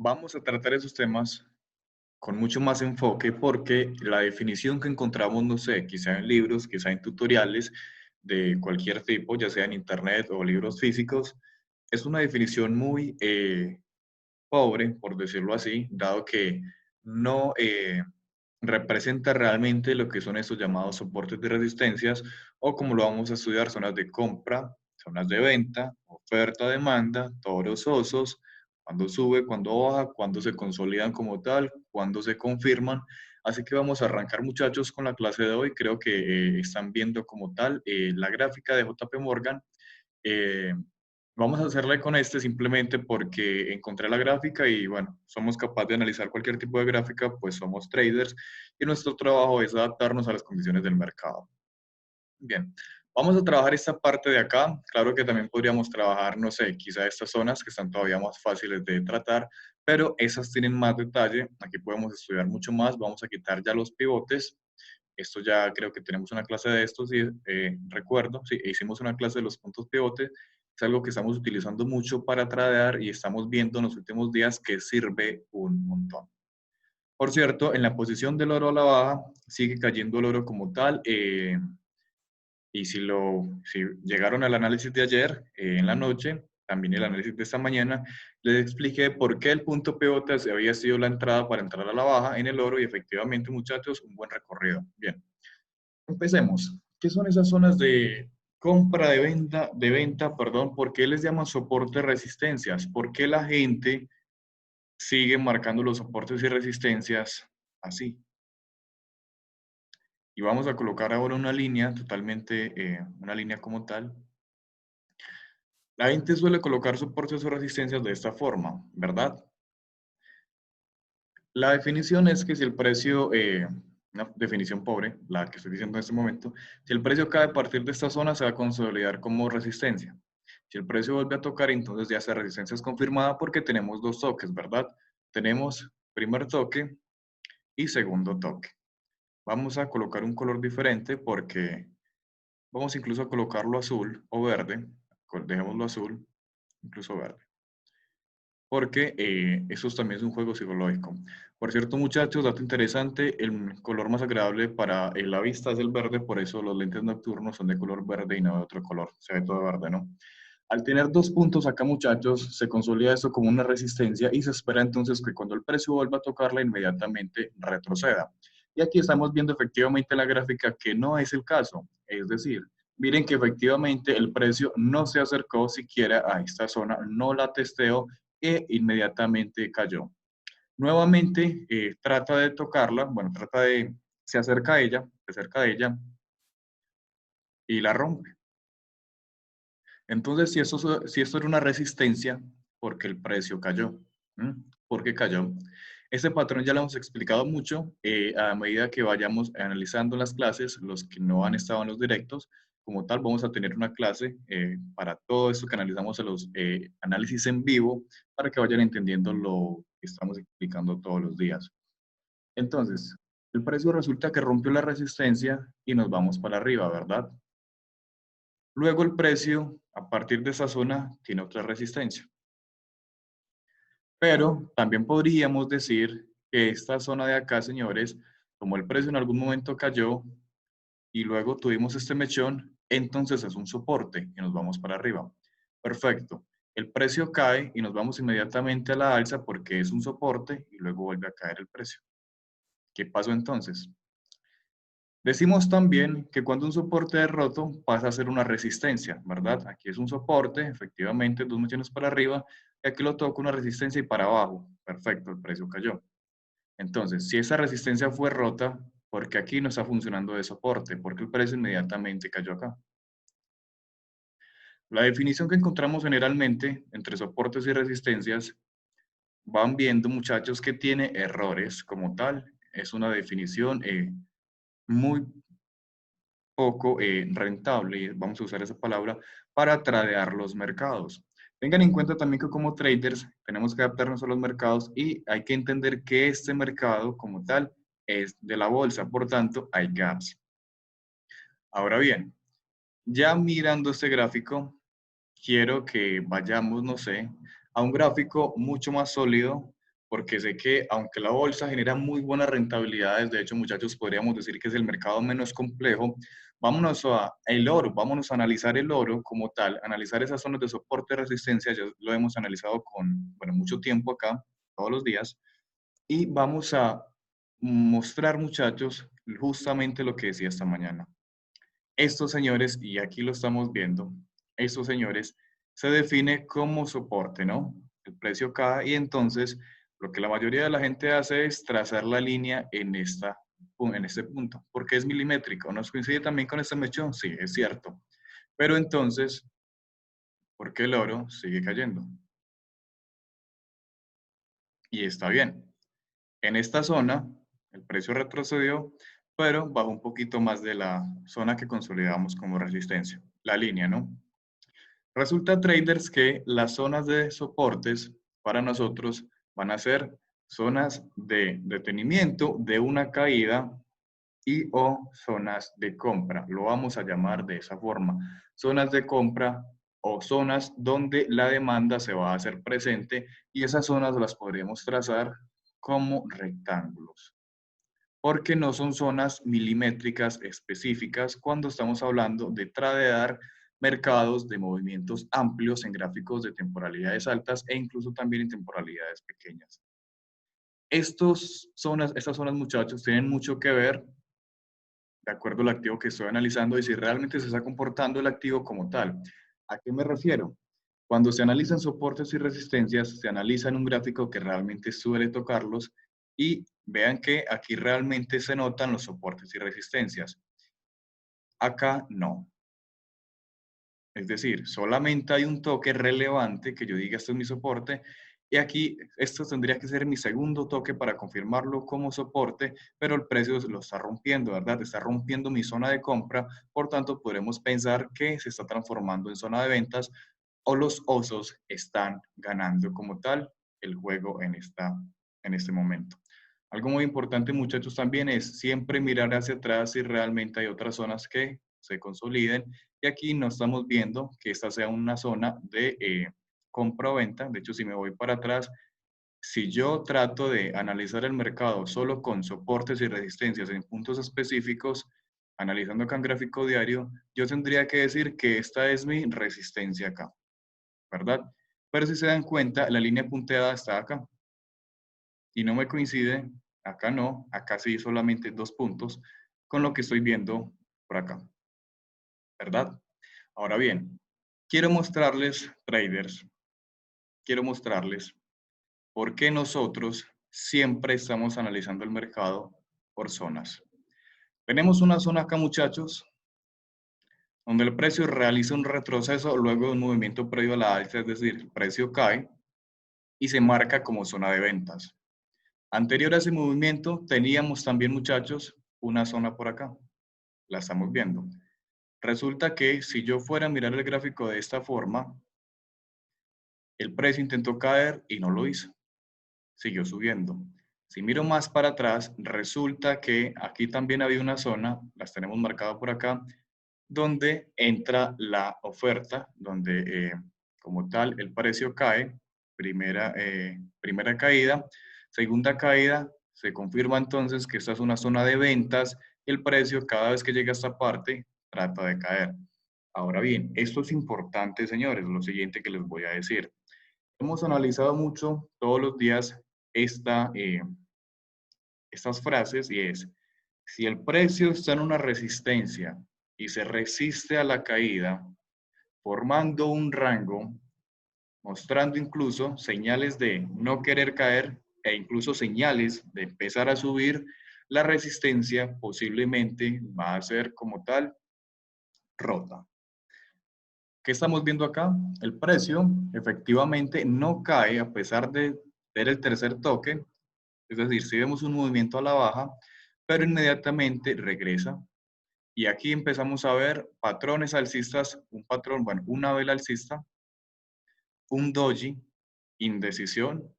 Vamos a tratar esos temas con mucho más enfoque porque la definición que encontramos, no sé, quizá en libros, quizá en tutoriales de cualquier tipo, ya sea en internet o libros físicos, es una definición muy pobre, por decirlo así, dado que no representa realmente lo que son estos llamados soportes de resistencias o como lo vamos a estudiar, zonas de compra, zonas de venta, oferta, demanda, toros, osos, cuando sube, cuando baja, cuando se consolidan como tal, cuando se confirman. Así que vamos a arrancar, muchachos, con la clase de hoy. Creo que están viendo como tal la gráfica de JP Morgan. Eh, Vamos a hacerle con este simplemente porque encontré la gráfica y bueno, somos capaces de analizar cualquier tipo de gráfica, pues somos traders y nuestro trabajo es adaptarnos a las condiciones del mercado. Bien, vamos a trabajar esta parte de acá. Claro que también podríamos trabajar, no sé, quizá estas zonas que están todavía más fáciles de tratar, pero esas tienen más detalle. Aquí podemos estudiar mucho más. Vamos a quitar ya los pivotes. Esto ya creo que tenemos una clase de estos y recuerdo, sí, hicimos una clase de los puntos pivotes. Es algo que estamos utilizando mucho para tradear y estamos viendo en los últimos días que sirve un montón. Por cierto, en la posición del oro a la baja sigue cayendo el oro como tal. Y si llegaron al análisis de ayer en la noche, también el análisis de esta mañana, les expliqué por qué el punto pivote había sido la entrada para entrar a la baja en el oro y efectivamente, muchachos, un buen recorrido. Bien, empecemos. ¿Qué son esas zonas de compra, de venta, perdón? ¿Por qué les llaman soporte resistencias? ¿Por qué la gente sigue marcando los soportes y resistencias así? Y vamos a colocar ahora una línea totalmente, una línea como tal. La gente suele colocar soportes o resistencias de esta forma, ¿verdad? La definición es que si el precio, una definición pobre, la que estoy diciendo en este momento, si el precio cae a partir de esta zona se va a consolidar como resistencia. Si el precio vuelve a tocar, entonces ya esa resistencia es confirmada porque tenemos dos toques, ¿verdad? Tenemos primer toque y segundo toque. Vamos a colocar un color diferente porque vamos incluso a colocarlo azul o verde. Dejémoslo azul, incluso verde. Porque eso también es un juego psicológico. Por cierto, muchachos, dato interesante, el color más agradable para la vista es el verde, por eso los lentes nocturnos son de color verde y no de otro color, se ve todo verde, ¿no? Al tener dos puntos acá, muchachos, se consolida esto como una resistencia y se espera entonces que cuando el precio vuelva a tocarla, inmediatamente retroceda. Y aquí estamos viendo efectivamente la gráfica que no es el caso, es decir, miren que efectivamente el precio no se acercó siquiera a esta zona, no la testeó e inmediatamente cayó. Nuevamente trata de tocarla, bueno, se acerca a ella, se acerca a ella y la rompe. Entonces, si esto era una resistencia, ¿por qué el precio cayó? ¿Por qué cayó? Este patrón ya lo hemos explicado mucho a medida que vayamos analizando las clases, los que no han estado en los directos, como tal, vamos a tener una clase para todo esto que analizamos en los análisis en vivo, para que vayan entendiendo lo que estamos explicando todos los días. Entonces, el precio resulta que rompió la resistencia y nos vamos para arriba, ¿verdad? Luego el precio, a partir de esa zona, tiene otra resistencia. Pero también podríamos decir que esta zona de acá, señores, como el precio en algún momento cayó y luego tuvimos este mechón, entonces es un soporte y nos vamos para arriba. Perfecto. El precio cae y nos vamos inmediatamente a la alza porque es un soporte y luego vuelve a caer el precio. ¿Qué pasó entonces? Decimos también que cuando un soporte es roto pasa a ser una resistencia, ¿verdad? Aquí es un soporte, efectivamente, dos mechones para arriba, y aquí lo toco una resistencia y para abajo. Perfecto, el precio cayó. Entonces, si esa resistencia fue rota, ¿por qué aquí no está funcionando de soporte? Porque el precio inmediatamente cayó acá. La definición que encontramos generalmente entre soportes y resistencias, van viendo, muchachos, que tiene errores como tal. Es una definición muy poco rentable, y vamos a usar esa palabra, para tradear los mercados. Tengan en cuenta también que como traders tenemos que adaptarnos a los mercados y hay que entender que este mercado como tal es de la bolsa, por tanto hay gaps. Ahora bien, ya mirando este gráfico, quiero que vayamos, no sé, a un gráfico mucho más sólido porque sé que aunque la bolsa genera muy buenas rentabilidades, de hecho, muchachos, podríamos decir que es el mercado menos complejo. Vámonos a el oro, vámonos a analizar el oro como tal, analizar esas zonas de soporte y resistencia, ya lo hemos analizado con, bueno, mucho tiempo acá, todos los días, y vamos a mostrar, muchachos, justamente lo que decía esta mañana. Estos señores, y aquí lo estamos viendo, estos señores se define como soporte, ¿no? El precio cae y entonces lo que la mayoría de la gente hace es trazar la línea en este punto, porque es milimétrico. ¿Nos coincide también con este mechón? Sí, es cierto. Pero entonces, ¿por qué el oro sigue cayendo? Y está bien. En esta zona, el precio retrocedió, pero bajó un poquito más de la zona que consolidamos como resistencia, la línea, ¿no? Resulta, traders, que las zonas de soportes para nosotros van a ser zonas de detenimiento de una caída y o zonas de compra. Lo vamos a llamar de esa forma. Zonas de compra o zonas donde la demanda se va a hacer presente y esas zonas las podríamos trazar como rectángulos, porque no son zonas milimétricas específicas cuando estamos hablando de tradear mercados de movimientos amplios en gráficos de temporalidades altas e incluso también en temporalidades pequeñas. Estas zonas, muchachos, tienen mucho que ver de acuerdo al activo que estoy analizando y si realmente se está comportando el activo como tal. ¿A qué me refiero? Cuando se analizan soportes y resistencias, se analiza en un gráfico que realmente suele tocarlos y vean que aquí realmente se notan los soportes y resistencias. Acá no. Es decir, solamente hay un toque relevante que yo diga esto es mi soporte y aquí esto tendría que ser mi segundo toque para confirmarlo como soporte, pero el precio lo está rompiendo, ¿verdad? Está rompiendo mi zona de compra, por tanto podremos pensar que se está transformando en zona de ventas o los osos están ganando como tal el juego en este momento. Algo muy importante, muchachos, también es siempre mirar hacia atrás si realmente hay otras zonas que se consoliden. Y aquí no estamos viendo que esta sea una zona de compra o venta. De hecho, si me voy para atrás, si yo trato de analizar el mercado solo con soportes y resistencias en puntos específicos, analizando acá en gráfico diario, yo tendría que decir que esta es mi resistencia acá, ¿verdad? Pero si se dan cuenta, la línea punteada está acá y no me coincide, acá no, acá sí solamente 2 puntos, con lo que estoy viendo por acá, ¿verdad? Ahora bien, quiero mostrarles, traders, quiero mostrarles por qué nosotros siempre estamos analizando el mercado por zonas. Tenemos una zona acá, muchachos, donde el precio realiza un retroceso luego de un movimiento previo a la alza, es decir, el precio cae y se marca como zona de ventas. Anterior a ese movimiento teníamos también, muchachos, una zona por acá. La estamos viendo. Resulta que si yo fuera a mirar el gráfico de esta forma, el precio intentó caer y no lo hizo. Siguió subiendo. Si miro más para atrás, resulta que aquí también había una zona, las tenemos marcadas por acá, donde entra la oferta, donde como tal el precio cae, primera caída, segunda caída, se confirma entonces que esta es una zona de ventas, el precio cada vez que llega a esta parte trata de caer. Ahora bien, esto es importante, señores, lo siguiente que les voy a decir. Hemos analizado mucho todos los días estas frases y es, si el precio está en una resistencia y se resiste a la caída, formando un rango, mostrando incluso señales de no querer caer e incluso señales de empezar a subir, la resistencia posiblemente va a ser como tal rota. ¿Qué estamos viendo acá? El precio efectivamente no cae a pesar de ver el tercer toque, es decir, si vemos un movimiento a la baja, pero inmediatamente regresa. Y aquí empezamos a ver patrones alcistas, un patrón, bueno, una vela alcista, un doji, indecisión,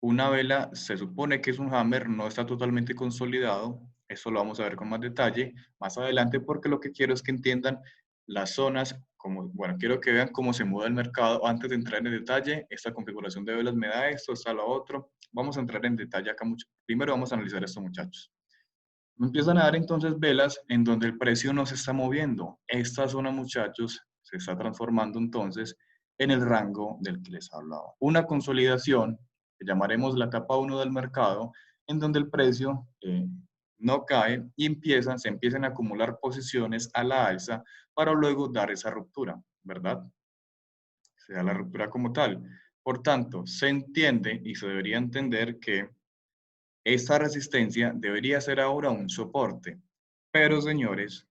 una vela se supone que es un hammer, no está totalmente consolidado, eso lo vamos a ver con más detalle más adelante porque lo que quiero es que entiendan las zonas bueno, quiero que vean cómo se muda el mercado. Antes de entrar en detalle, esta configuración de velas me da esto, está lo otro. Vamos a entrar en detalle acá mucho. Primero vamos a analizar esto, muchachos. Me empiezan a dar entonces velas en donde el precio no se está moviendo. Esta zona, muchachos, se está transformando entonces en el rango del que les hablaba. Una consolidación, que llamaremos la capa 1 del mercado, en donde el precio no cae y se empiezan a acumular posiciones a la alza para luego dar esa ruptura, ¿verdad? Se da la ruptura como tal. Por tanto, se entiende y se debería entender que esta resistencia debería ser ahora un soporte. Pero, señores,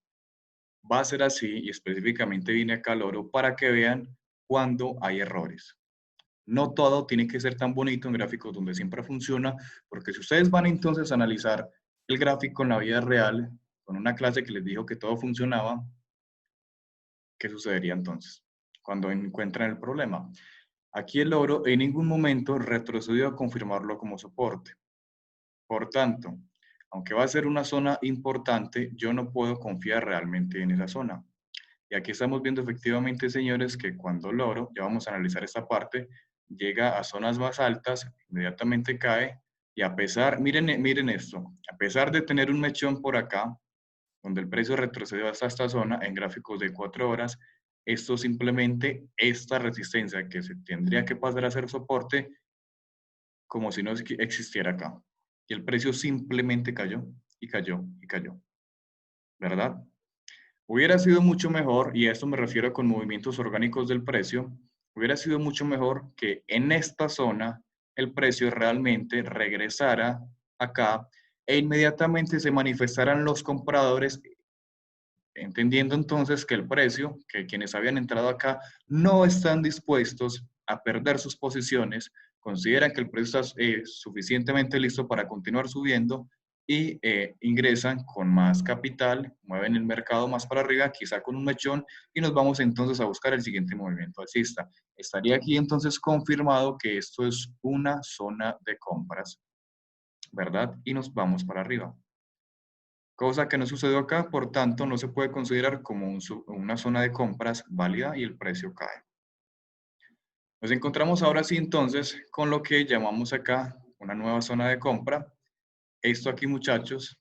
va a ser así y específicamente viene acá al oro para que vean cuando hay errores. No todo tiene que ser tan bonito en gráficos donde siempre funciona, porque si ustedes van entonces a analizar el gráfico en la vida real, con una clase que les dijo que todo funcionaba, ¿qué sucedería entonces cuando encuentran el problema? Aquí el oro en ningún momento retrocedió a confirmarlo como soporte. Por tanto, aunque va a ser una zona importante, yo no puedo confiar realmente en esa zona. Y aquí estamos viendo efectivamente, señores, que cuando el oro, ya vamos a analizar esta parte, llega a zonas más altas, inmediatamente cae y a pesar, miren esto, a pesar de tener un mechón por acá, donde el precio retrocedió hasta esta zona en gráficos de 4 horas, esto simplemente, esta resistencia que se tendría que pasar a ser soporte, como si no existiera acá. Y el precio simplemente cayó y cayó y cayó, ¿verdad? Hubiera sido mucho mejor, y a esto me refiero con movimientos orgánicos del precio, hubiera sido mucho mejor que en esta zona el precio realmente regresara acá e inmediatamente se manifestaran los compradores, entendiendo entonces que el precio, que quienes habían entrado acá no están dispuestos a perder sus posiciones, consideran que el precio está suficientemente listo para continuar subiendo y ingresan con más capital, mueven el mercado más para arriba, quizá con un mechón, y nos vamos entonces a buscar el siguiente movimiento alcista. Estaría aquí entonces confirmado que esto es una zona de compras, ¿verdad? Y nos vamos para arriba. Cosa que no sucedió acá, por tanto, no se puede considerar como una zona de compras válida y el precio cae. Nos encontramos ahora sí entonces con lo que llamamos acá una nueva zona de compra. Esto aquí, muchachos,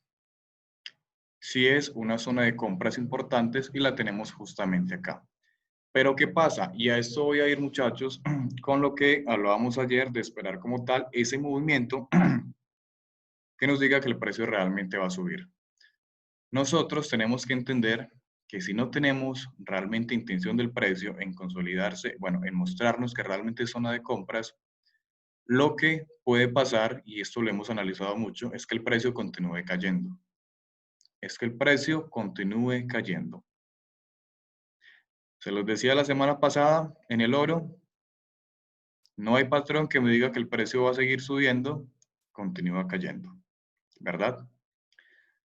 sí es una zona de compras importantes y la tenemos justamente acá. Pero ¿qué pasa? Y a esto voy a ir, muchachos, con lo que hablábamos ayer de esperar como tal ese movimiento que nos diga que el precio realmente va a subir. Nosotros tenemos que entender que si no tenemos realmente intención del precio en consolidarse, bueno, en mostrarnos que realmente es zona de compras, lo que puede pasar, y esto lo hemos analizado mucho, es que el precio continúe cayendo. Es que el precio continúe cayendo. Se los decía la semana pasada, en el oro, no hay patrón que me diga que el precio va a seguir subiendo, continúa cayendo, ¿verdad?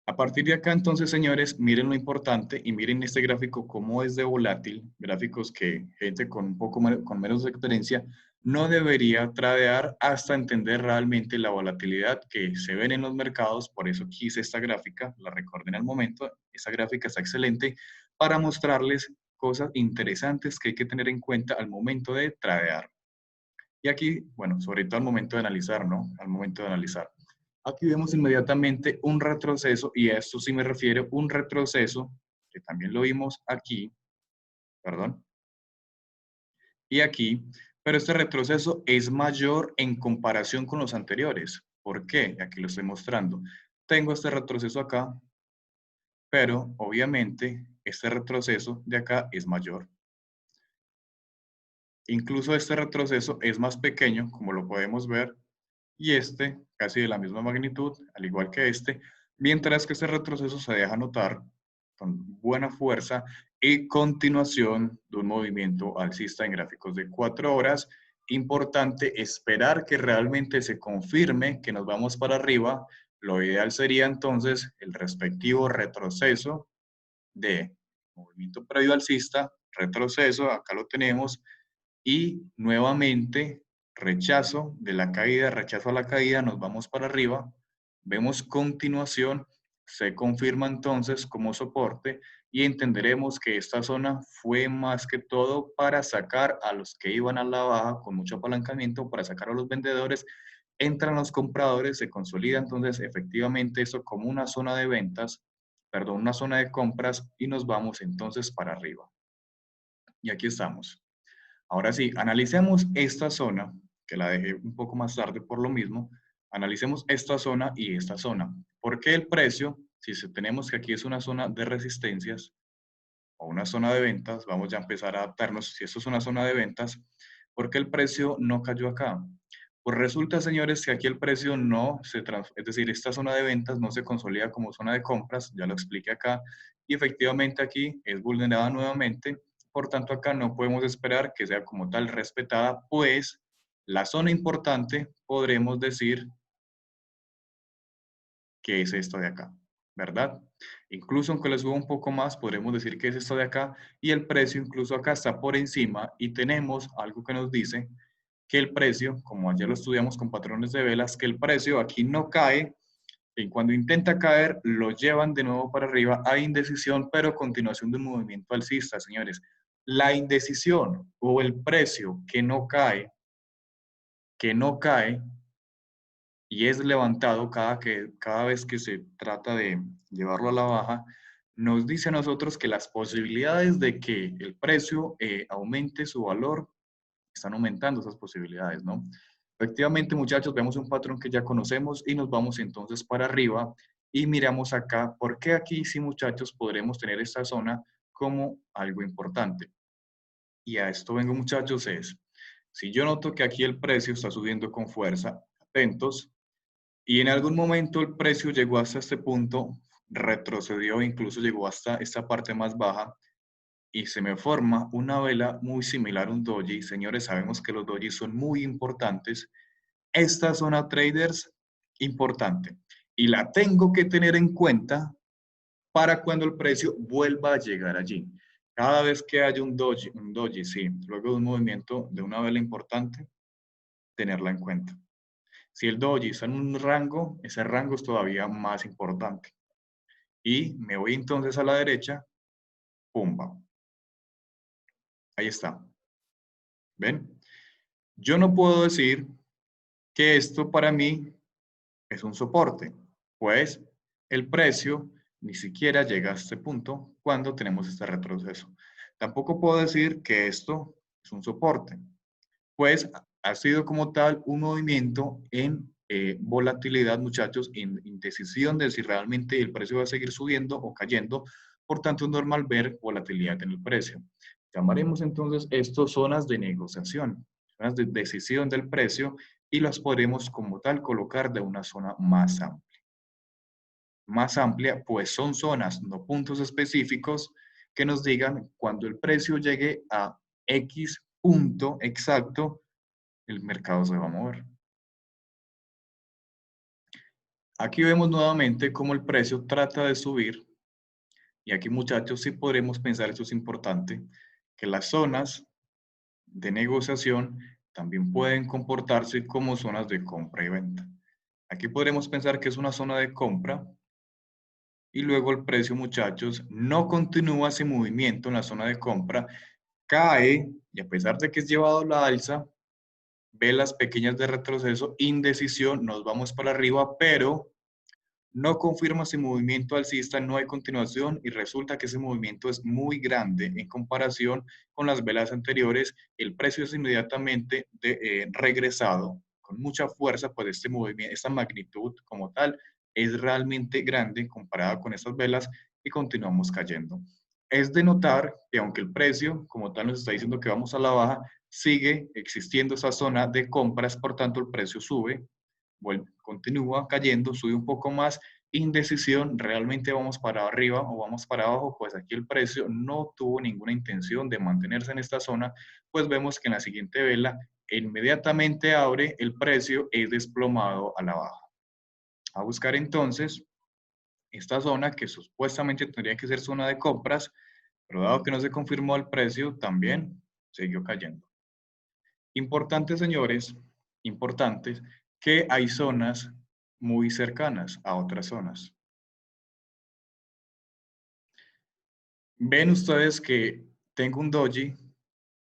A partir de acá, entonces, señores, miren lo importante y miren este gráfico cómo es de volátil, gráficos que gente con un poco con menos experiencia no debería tradear hasta entender realmente la volatilidad que se ven en los mercados. Por eso quise esta gráfica, la recordé en el momento, esta gráfica está excelente para mostrarles cosas interesantes que hay que tener en cuenta al momento de tradear. Y aquí, bueno, sobre todo al momento de analizar, ¿no? Al momento de analizar. Aquí vemos inmediatamente un retroceso, y a esto sí me refiero, un retroceso, que también lo vimos aquí, perdón, y aquí, pero este retroceso es mayor en comparación con los anteriores. ¿Por qué? Aquí lo estoy mostrando. Tengo este retroceso acá, pero obviamente este retroceso de acá es mayor. Incluso este retroceso es más pequeño, como lo podemos ver, y este casi de la misma magnitud, al igual que este, mientras que este retroceso se deja notar con buena fuerza y continuación de un movimiento alcista en gráficos de 4 horas. Importante esperar que realmente se confirme que nos vamos para arriba. Lo ideal sería entonces el respectivo retroceso de movimiento previo alcista, retroceso, acá lo tenemos, y nuevamente rechazo de la caída, rechazo a la caída, nos vamos para arriba, vemos continuación, se confirma entonces como soporte y entenderemos que esta zona fue más que todo para sacar a los que iban a la baja con mucho apalancamiento, para sacar a los vendedores, entran los compradores, se consolida entonces efectivamente eso como una zona de ventas, perdón, una zona de compras y nos vamos entonces para arriba. Y aquí estamos. Ahora sí, analicemos esta zona, que la dejé un poco más tarde por lo mismo. Analicemos esta zona y esta zona. ¿Por qué el precio, tenemos que aquí es una zona de resistencias o una zona de ventas, vamos ya a empezar a adaptarnos, si esto es una zona de ventas, ¿por qué el precio no cayó acá? Pues resulta, señores, que aquí el precio no se transforma, es decir, esta zona de ventas no se consolida como zona de compras, ya lo expliqué acá, y efectivamente aquí es vulnerada nuevamente, por tanto acá no podemos esperar que sea como tal respetada, pues la zona importante podremos decir que es esto de acá, ¿verdad? Incluso aunque le suba un poco más, podremos decir que es esto de acá, y el precio incluso acá está por encima, y tenemos algo que nos dice que el precio, como ayer lo estudiamos con patrones de velas, que el precio aquí no cae, y cuando intenta caer, lo llevan de nuevo para arriba a indecisión, pero continuación de un movimiento alcista, señores. La indecisión o el precio que no cae y es levantado cada vez que se trata de llevarlo a la baja, nos dice a nosotros que las posibilidades de que el precio aumente su valor están aumentando esas posibilidades, ¿no? Efectivamente, muchachos, vemos un patrón que ya conocemos y nos vamos entonces para arriba y miramos acá, porque aquí sí, muchachos, podremos tener esta zona como algo importante. Y a esto vengo, muchachos, es, si yo noto que aquí el precio está subiendo con fuerza, atentos, y en algún momento el precio llegó hasta este punto, retrocedió, incluso llegó hasta esta parte más baja, y se me forma una vela muy similar a un doji. Señores, sabemos que los dojis son muy importantes. Esta zona traders, importante. Y la tengo que tener en cuenta para cuando el precio vuelva a llegar allí. Cada vez que haya un doji, sí, luego de un movimiento de una vela importante, tenerla en cuenta. Si el doji está en un rango, ese rango es todavía más importante. Y me voy entonces a la derecha, pumba. Ahí está. ¿Ven? Yo no puedo decir que esto para mí es un soporte, pues el precio ni siquiera llega a este punto cuando tenemos este retroceso. Tampoco puedo decir que esto es un soporte, pues ha sido como tal un movimiento en volatilidad, muchachos, en indecisión de si realmente el precio va a seguir subiendo o cayendo. Por tanto, es normal ver volatilidad en el precio. Llamaremos entonces esto zonas de negociación, zonas de decisión del precio y las podremos como tal colocar de una zona más amplia. Más amplia, pues son zonas, no puntos específicos que nos digan cuando el precio llegue a X punto exacto, el mercado se va a mover. Aquí vemos nuevamente cómo el precio trata de subir y aquí, muchachos, sí podremos pensar, esto es importante, que las zonas de negociación también pueden comportarse como zonas de compra y venta. Aquí podremos pensar que es una zona de compra y luego el precio, muchachos, no continúa ese movimiento en la zona de compra, cae y a pesar de que es llevado a la alza, ve las pequeñas de retroceso, indecisión, nos vamos para arriba, pero no confirma ese movimiento alcista, no hay continuación y resulta que ese movimiento es muy grande en comparación con las velas anteriores. El precio es inmediatamente regresado con mucha fuerza, pues este movimiento, esta magnitud como tal es realmente grande comparada con estas velas y continuamos cayendo. Es de notar que aunque el precio como tal nos está diciendo que vamos a la baja, sigue existiendo esa zona de compras, por tanto el precio sube, bueno, continúa cayendo, sube un poco más, indecisión, realmente vamos para arriba o vamos para abajo, pues aquí el precio no tuvo ninguna intención de mantenerse en esta zona, pues vemos que en la siguiente vela inmediatamente abre, el precio es desplomado a la baja. A buscar entonces esta zona que supuestamente tendría que ser zona de compras, pero dado que no se confirmó el precio, también siguió cayendo. Importante, señores, importantes, que hay zonas muy cercanas a otras zonas. Ven ustedes que tengo un doji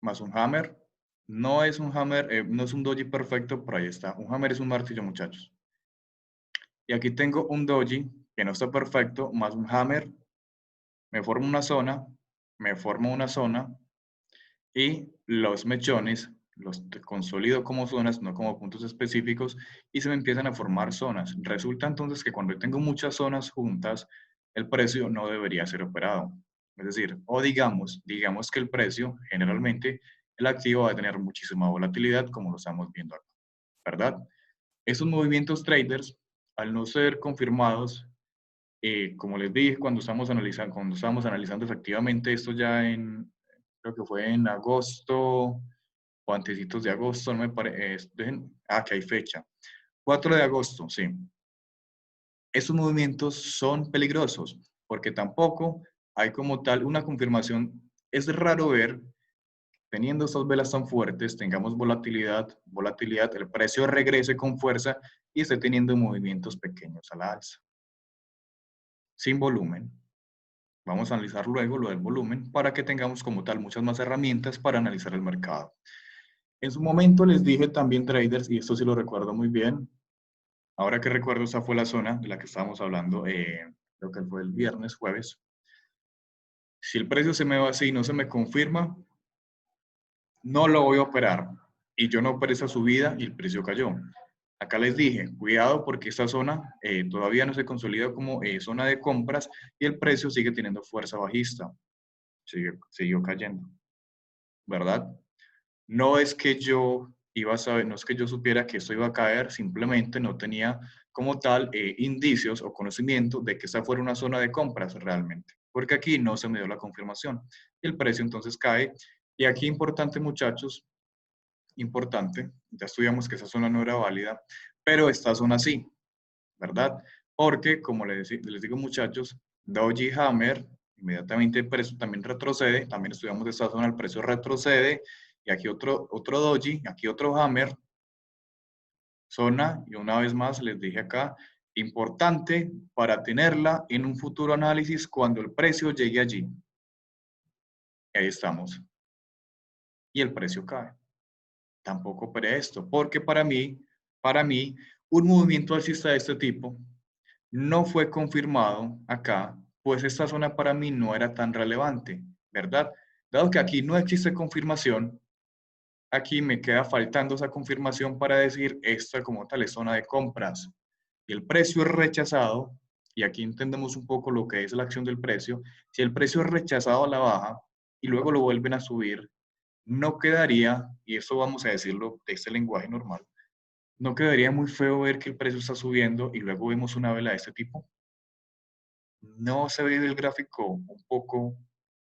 más un hammer. No es un hammer, no es un doji perfecto, pero ahí está. Un hammer es un martillo, muchachos. Y aquí tengo un doji que no está perfecto, más un hammer. Me formo una zona, me formo una zona y los mechones los consolido como zonas, no como puntos específicos, y se me empiezan a formar zonas. Resulta entonces que cuando tengo muchas zonas juntas, el precio no debería ser operado. Es decir, o digamos que el precio, generalmente, el activo va a tener muchísima volatilidad, como lo estamos viendo acá, ¿verdad? Esos movimientos traders, al no ser confirmados, como les dije, cuando estábamos analizando efectivamente esto ya en, creo que fue en agosto o antecitos de agosto, no me parece, que hay fecha. 4 de agosto, sí. Estos movimientos son peligrosos porque tampoco hay como tal una confirmación. Es raro ver, teniendo estas velas tan fuertes, tengamos volatilidad, el precio regrese con fuerza y esté teniendo movimientos pequeños a la alza, sin volumen. Vamos a analizar luego lo del volumen para que tengamos como tal muchas más herramientas para analizar el mercado. En su momento les dije también traders, y esto sí lo recuerdo muy bien, ahora que recuerdo esa fue la zona de la que estábamos hablando, creo que fue el viernes, jueves. Si el precio se me va así y no se me confirma, no lo voy a operar. Y yo no operé esa subida y el precio cayó. Acá les dije, cuidado porque esta zona todavía no se consolida como zona de compras y el precio sigue teniendo fuerza bajista. Siguió cayendo, ¿verdad? No es que yo iba a saber, no es que yo supiera que esto iba a caer, simplemente no tenía como tal indicios o conocimiento de que esta fuera una zona de compras realmente, porque aquí no se me dio la confirmación. El precio entonces cae. Y aquí importante, muchachos, importante, ya estudiamos que esa zona no era válida, pero esta zona sí, ¿verdad? Porque, como les digo, muchachos, Doji Hammer, inmediatamente el precio también retrocede, también estudiamos esta zona, el precio retrocede, y aquí otro Doji, aquí otro Hammer, zona, y una vez más les dije acá, importante para tenerla en un futuro análisis cuando el precio llegue allí. Y ahí estamos. Y el precio cae. Tampoco operé esto, porque para mí, un movimiento alcista de este tipo no fue confirmado acá, pues esta zona para mí no era tan relevante, ¿verdad? Dado que aquí no existe confirmación, aquí me queda faltando esa confirmación para decir esta como tal es zona de compras. Y el precio es rechazado, y aquí entendemos un poco lo que es la acción del precio. Si el precio es rechazado a la baja y luego lo vuelven a subir, no quedaría, y eso vamos a decirlo de este lenguaje normal, no quedaría muy feo ver que el precio está subiendo y luego vemos una vela de este tipo. ¿No se ve el gráfico un poco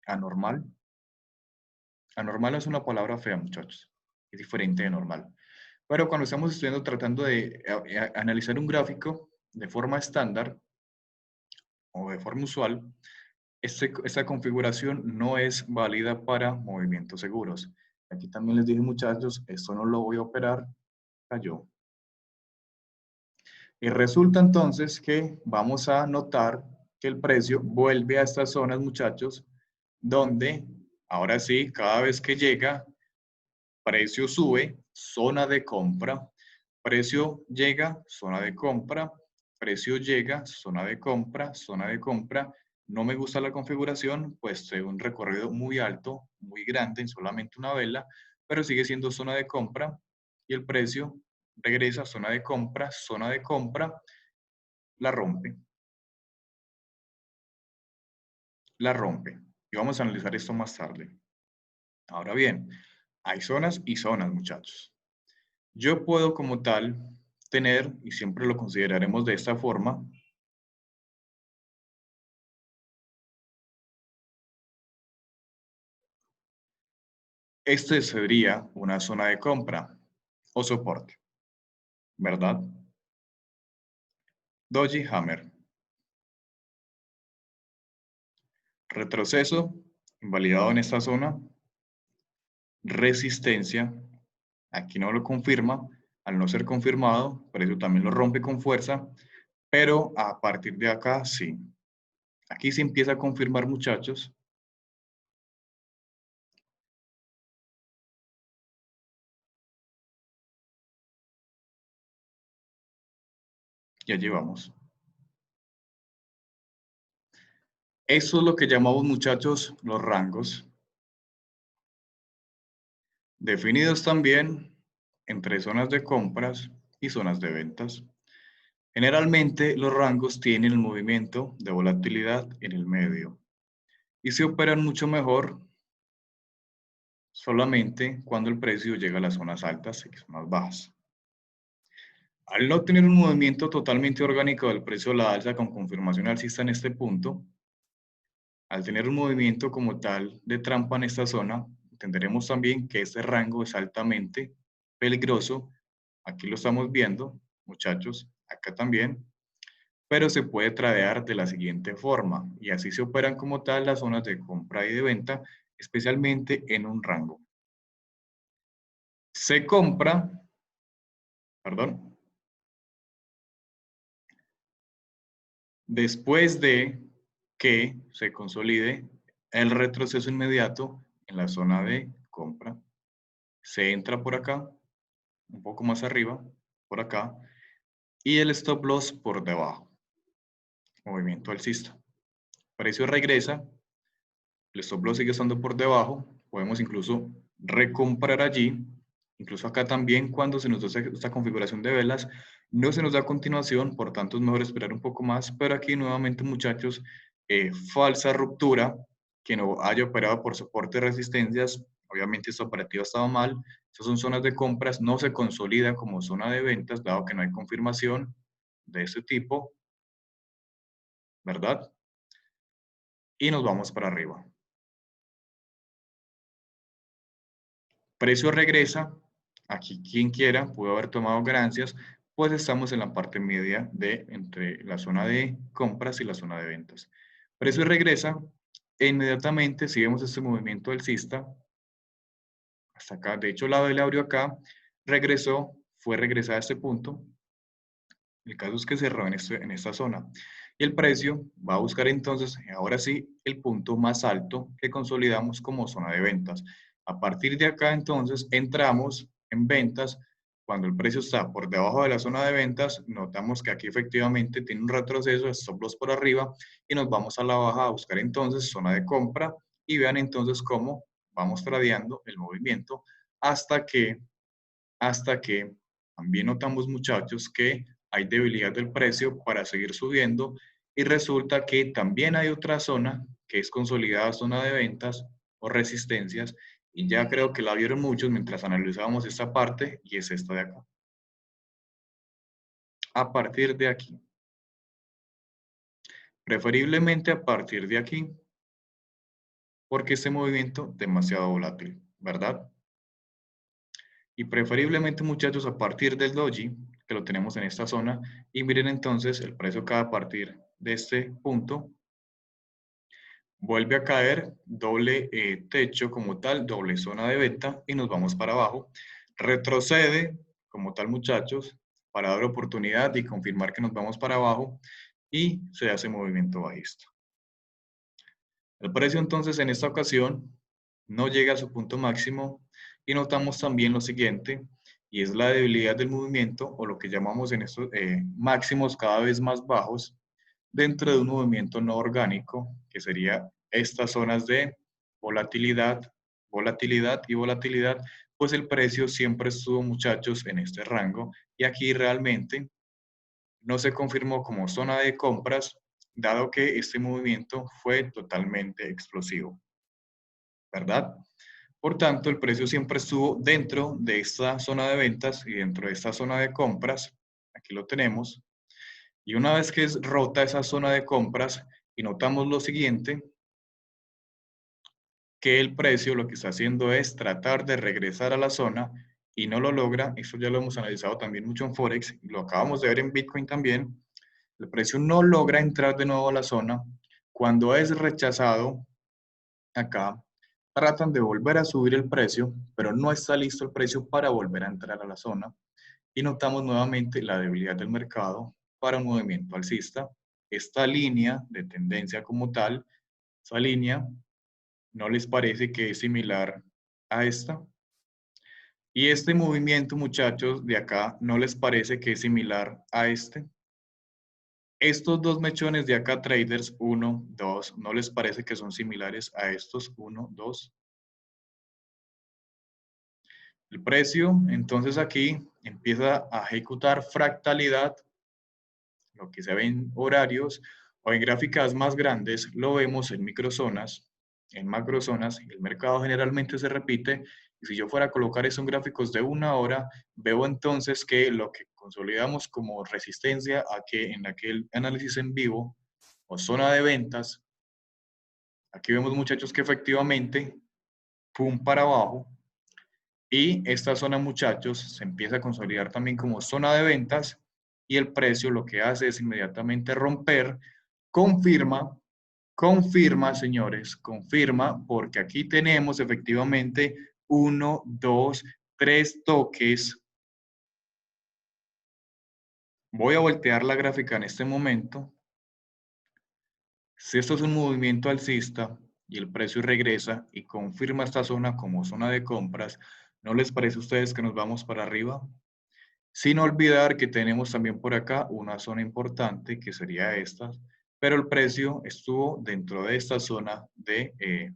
anormal? Anormal es una palabra fea, muchachos. Es diferente de normal. Pero cuando estamos estudiando, tratando de analizar un gráfico de forma estándar o de forma usual, esta configuración no es válida para movimientos seguros. Aquí también les dije, muchachos, esto no lo voy a operar, cayó. Y resulta entonces que vamos a notar que el precio vuelve a estas zonas, muchachos, donde ahora sí, cada vez que llega, precio sube, zona de compra, precio llega, zona de compra, precio llega, zona de compra, zona de compra. No me gusta la configuración, pues de un recorrido muy alto, muy grande en solamente una vela, pero sigue siendo zona de compra y el precio regresa a zona de compra, la rompe, la rompe. Y vamos a analizar esto más tarde. Ahora bien, hay zonas y zonas, muchachos. Yo puedo como tal tener, y siempre lo consideraremos de esta forma, este sería una zona de compra o soporte, ¿verdad? Doji Hammer. Retroceso, invalidado en esta zona. Resistencia, aquí no lo confirma. Al no ser confirmado, por eso también lo rompe con fuerza. Pero a partir de acá, sí. Aquí se empieza a confirmar, muchachos. Y allí vamos. Eso es lo que llamamos, muchachos, los rangos, definidos también entre zonas de compras y zonas de ventas. Generalmente los rangos tienen el movimiento de volatilidad en el medio y se operan mucho mejor solamente cuando el precio llega a las zonas altas y zonas bajas. Al no tener un movimiento totalmente orgánico del precio a la alza con confirmación alcista en este punto, al tener un movimiento como tal de trampa en esta zona, entenderemos también que este rango es altamente peligroso. Aquí lo estamos viendo, muchachos, acá también, pero se puede tradear de la siguiente forma y así se operan como tal las zonas de compra y de venta, especialmente en un rango. Se compra, perdón, después de que se consolide el retroceso inmediato en la zona de compra. Se entra por acá, un poco más arriba, por acá, y el stop loss por debajo. Movimiento alcista. Precio regresa, el stop loss sigue estando por debajo, podemos incluso recomprar allí, incluso acá también cuando se nos da esta configuración de velas, no se nos da continuación, por tanto es mejor esperar un poco más, pero aquí nuevamente, muchachos, falsa ruptura, que no haya operado por soporte y resistencias, obviamente esta operativa estaba mal, estas son zonas de compras, no se consolida como zona de ventas, dado que no hay confirmación de este tipo, ¿verdad? Y nos vamos para arriba. Precio regresa, aquí quien quiera pudo haber tomado ganancias, pues estamos en la parte media de entre la zona de compras y la zona de ventas. Precio regresa e inmediatamente si vemos este movimiento alcista, hasta acá, de hecho la vela abrió acá, regresó, fue regresada a este punto, el caso es que cerró en esta zona. Y el precio va a buscar entonces, ahora sí, el punto más alto que consolidamos como zona de ventas. A partir de acá entonces entramos en ventas. Cuando el precio está por debajo de la zona de ventas, notamos que aquí efectivamente tiene un retroceso, stop loss por arriba y nos vamos a la baja a buscar entonces zona de compra y vean entonces cómo vamos tradeando el movimiento hasta que también notamos, muchachos, que hay debilidad del precio para seguir subiendo y resulta que también hay otra zona que es consolidada zona de ventas o resistencias y ya creo que la vieron muchos mientras analizábamos esta parte y es esta de acá. A partir de aquí, preferiblemente a partir de aquí, porque este movimiento es demasiado volátil, ¿verdad? Y preferiblemente, muchachos, a partir del doji, que lo tenemos en esta zona, y miren entonces el precio cada a partir de este punto, vuelve a caer, doble techo como tal, doble zona de venta, y nos vamos para abajo. Retrocede como tal, muchachos, para dar oportunidad y confirmar que nos vamos para abajo, y se hace movimiento bajista. El precio entonces en esta ocasión no llega a su punto máximo y notamos también lo siguiente y es la debilidad del movimiento o lo que llamamos en estos máximos cada vez más bajos dentro de un movimiento no orgánico que sería estas zonas de volatilidad, volatilidad y volatilidad, pues el precio siempre estuvo, muchachos, en este rango y aquí realmente no se confirmó como zona de compras, dado que este movimiento fue totalmente explosivo, ¿verdad? Por tanto, el precio siempre estuvo dentro de esta zona de ventas y dentro de esta zona de compras. Aquí lo tenemos. Y una vez que es rota esa zona de compras y notamos lo siguiente, que el precio lo que está haciendo es tratar de regresar a la zona y no lo logra. Eso ya lo hemos analizado también mucho en Forex y lo acabamos de ver en Bitcoin también. El precio no logra entrar de nuevo a la zona. Cuando es rechazado acá, tratan de volver a subir el precio, pero no está listo el precio para volver a entrar a la zona. Y notamos nuevamente la debilidad del mercado para un movimiento alcista. Esta línea de tendencia como tal, esa línea, ¿no les parece que es similar a esta? Y este movimiento, muchachos, de acá, ¿no les parece que es similar a este? Estos dos mechones de acá, traders, 1, 2, ¿no les parece que son similares a estos 1, 2? El precio, entonces aquí empieza a ejecutar fractalidad, lo que se ve en horarios o en gráficas más grandes, lo vemos en microzonas, en macrozonas, y el mercado generalmente se repite. Y si yo fuera a colocar eso en gráficos de 1 hora, veo entonces que lo que consolidamos como resistencia a que en aquel análisis en vivo o zona de ventas, aquí vemos muchachos que efectivamente, pum para abajo, y esta zona, muchachos, se empieza a consolidar también como zona de ventas y el precio lo que hace es inmediatamente romper, confirma, confirma, señores, confirma, porque aquí tenemos efectivamente 1, 2, 3 toques. Voy a voltear la gráfica en este momento. Si esto es un movimiento alcista y el precio regresa y confirma esta zona como zona de compras, ¿no les parece a ustedes que nos vamos para arriba? Sin olvidar que tenemos también por acá una zona importante que sería esta, pero el precio estuvo dentro de esta zona de,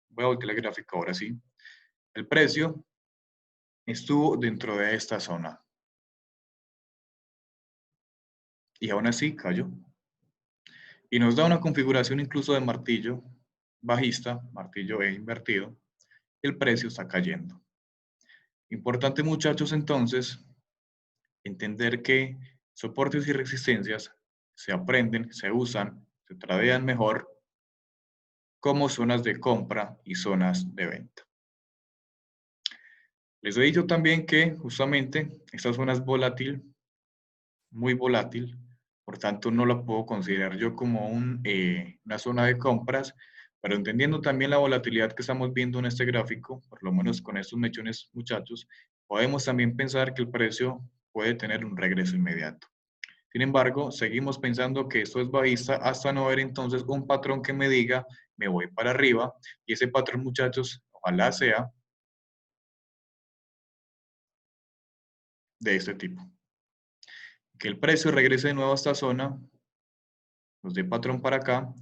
voy a voltear la gráfica ahora sí, el precio estuvo dentro de esta zona y aún así cayó. Y nos da una configuración incluso de martillo bajista, martillo E invertido, el precio está cayendo. Importante, muchachos, entonces, entender que soportes y resistencias se aprenden, se usan, se tradean mejor como zonas de compra y zonas de venta. Les he dicho también que justamente esta zona es volátil, muy volátil, por tanto no la puedo considerar yo como una zona de compras, pero entendiendo también la volatilidad que estamos viendo en este gráfico, por lo menos con estos mechones, muchachos, podemos también pensar que el precio puede tener un regreso inmediato. Sin embargo, seguimos pensando que esto es bajista hasta no ver entonces un patrón que me diga me voy para arriba, y ese patrón, muchachos, ojalá sea de este tipo. Que el precio regrese de nuevo a esta zona, nos dé patrón para acá,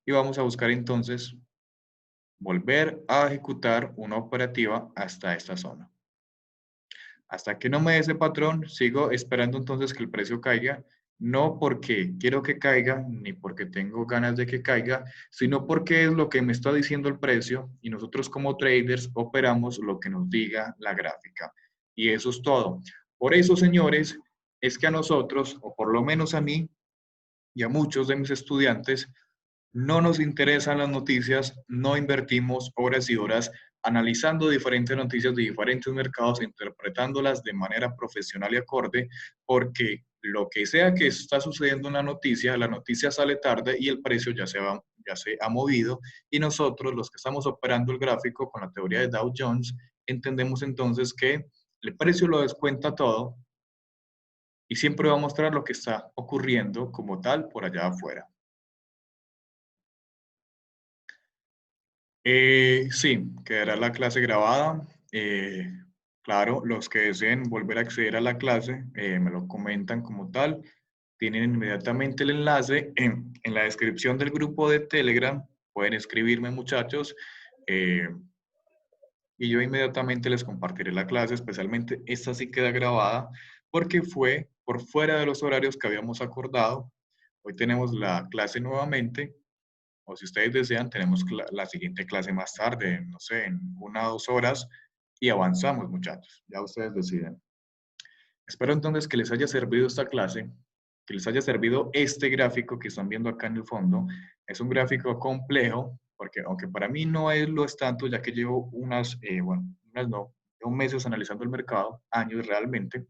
y vamos a buscar entonces volver a ejecutar una operativa hasta esta zona. Hasta que no me dé ese patrón, sigo esperando entonces que el precio caiga, no porque quiero que caiga, ni porque tengo ganas de que caiga, sino porque es lo que me está diciendo el precio y nosotros como traders operamos lo que nos diga la gráfica. Y eso es todo. Por eso, señores, es que a nosotros, o por lo menos a mí y a muchos de mis estudiantes, no nos interesan las noticias, no invertimos horas y horas analizando diferentes noticias de diferentes mercados, interpretándolas de manera profesional y acorde, porque lo que sea que está sucediendo en la noticia sale tarde y el precio ya se ha movido, y nosotros, los que estamos operando el gráfico con la teoría de Dow Jones, entendemos entonces que el precio lo descuenta todo y siempre va a mostrar lo que está ocurriendo como tal por allá afuera. Sí, quedará la clase grabada. Claro, los que deseen volver a acceder a la clase, me lo comentan como tal. Tienen inmediatamente el enlace en la descripción del grupo de Telegram. Pueden escribirme, muchachos, eh, y yo inmediatamente les compartiré la clase. Especialmente esta sí queda grabada porque fue por fuera de los horarios que habíamos acordado. Hoy tenemos la clase nuevamente, o si ustedes desean, tenemos la siguiente clase más tarde, no sé, en 1 o 2 horas, y avanzamos, muchachos. Ya ustedes deciden. Espero entonces que les haya servido esta clase, que les haya servido este gráfico que están viendo acá en el fondo. Es un gráfico complejo, porque aunque para mí no lo es tanto, ya que llevo unas no, llevo meses analizando el mercado, años realmente,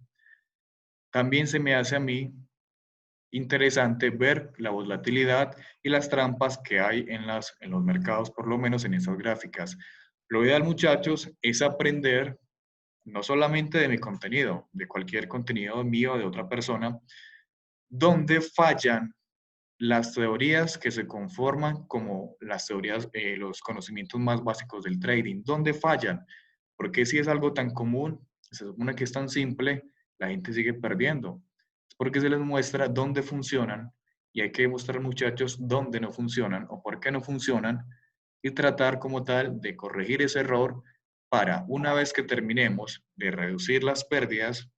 también se me hace a mí interesante ver la volatilidad y las trampas que hay en los mercados, por lo menos en esas gráficas. Lo ideal, muchachos, es aprender no solamente de mi contenido, de cualquier contenido mío o de otra persona, donde fallan las teorías que se conforman como las teorías, los conocimientos más básicos del trading, ¿dónde fallan? Porque si es algo tan común, se supone que es tan simple, la gente sigue perdiendo. Es porque se les muestra dónde funcionan y hay que mostrar, muchachos, dónde no funcionan o por qué no funcionan y tratar como tal de corregir ese error para una vez que terminemos de reducir las pérdidas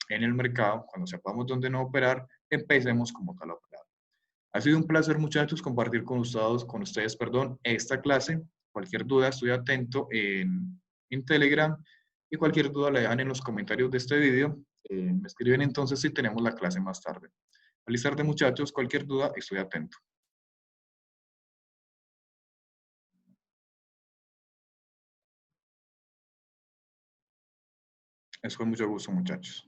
en el mercado, cuando sepamos dónde no operar, empecemos como tal a operar. Ha sido un placer, muchachos, compartir con ustedes, esta clase. Cualquier duda, estoy atento en Telegram y cualquier duda la dejan en los comentarios de este video. Me escriben entonces si tenemos la clase más tarde. Feliz tarde, muchachos. Cualquier duda, estoy atento. Es con mucho gusto, muchachos.